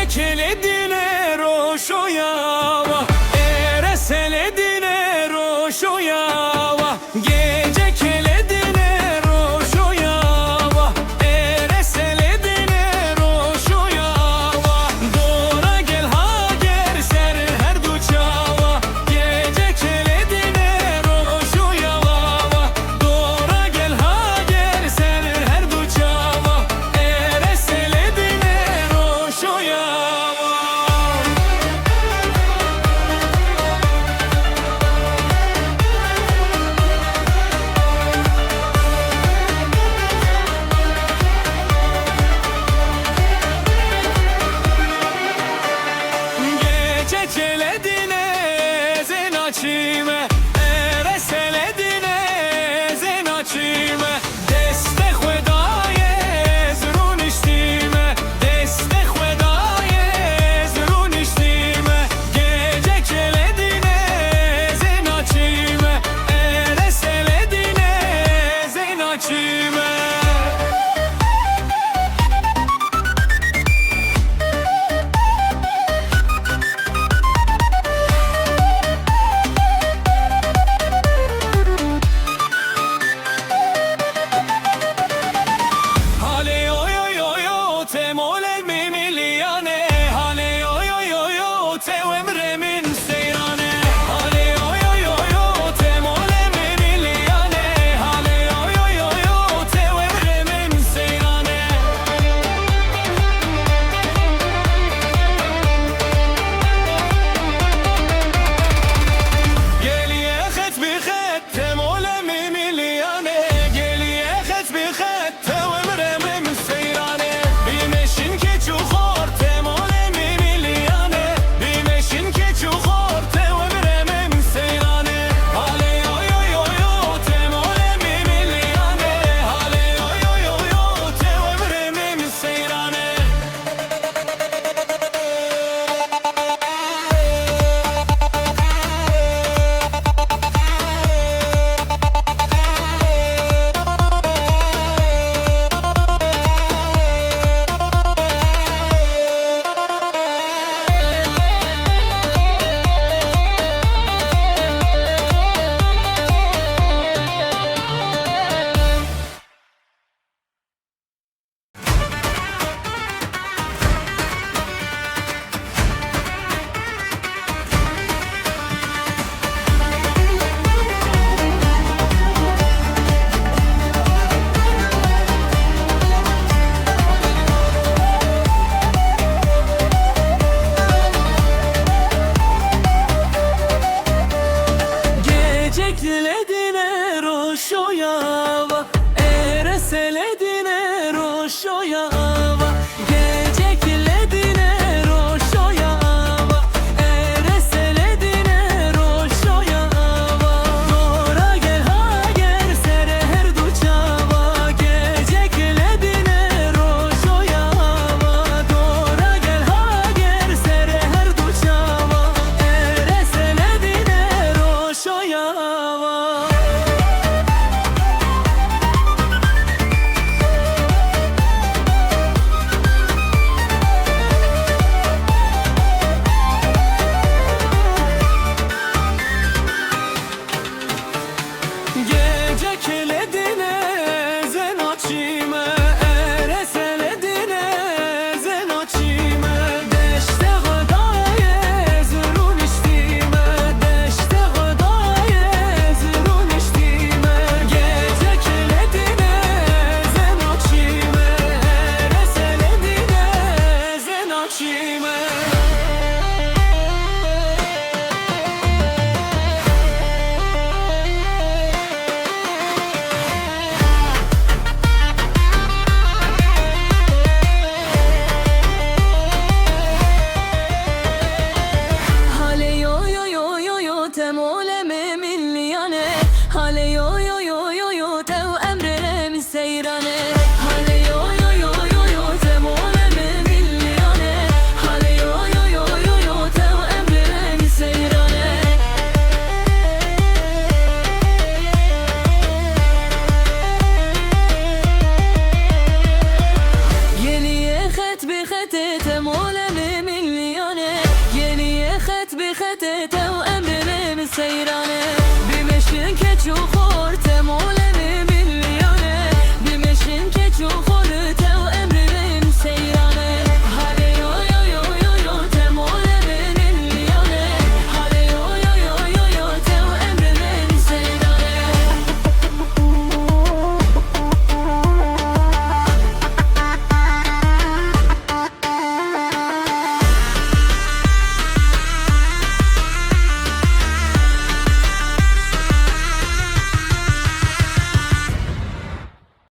keledine roşoyava, ereseledine roşoyava. Gece keledine roşoyava, ereseledine roşoyava. Dora gel hager ser her duçava. Gece keledine roşoyava, dora gel hager ser her duçava. Ereseledine roşoyava. Gece keledine zen açime, ereseledine zen açime. Deste xwedaye zrun iştime, deste xwedaye zrun iştime. Gece keledine zen açime, ereseledine zen açime. Hale yo yo yo yo te mole mi miliane. Hale yo yo yo yo te emre min seyrane. Hale yo yo yo yo te mole mi miliane. Hale yo yo yo yo te emre min seyrane. Geliye xet bi xet te mole mi miliane. Geliye xet bi xet te emre min seyrane. Bimeşin keçu xor te mole mi miliane. Bimeşin keçu xor te emre min seyrane. Hale yo yo yo yo te mole mi miliane. Hale yo yo yo yo te emre min seyrane. Gecekledine roşoyava, ereseledine roşoyava. Gecekledine roşoyava, ereseledine roşoyava. Dora gel hager sere her duçava. Gecekledine roşoyava, dora gel hager sere her duçava. Ereseledine roşoyava. Gece keledine zen açime, ereseledine zen açime. Deşte gıdaye zrun iştime, deşte gıdaye zrun iştime. Gece keledine zen açime, ereseledine zen açime. Hale yo yo yo yo yo te mole mi miliane. Hale yo yo yo yo yo te emre mi seyrane. Hale yo yo yo yo yo te mole mi miliane. Hale yo yo yo yo yo te emre mi seyrane. Yeniye xet bi xet te mole mi خته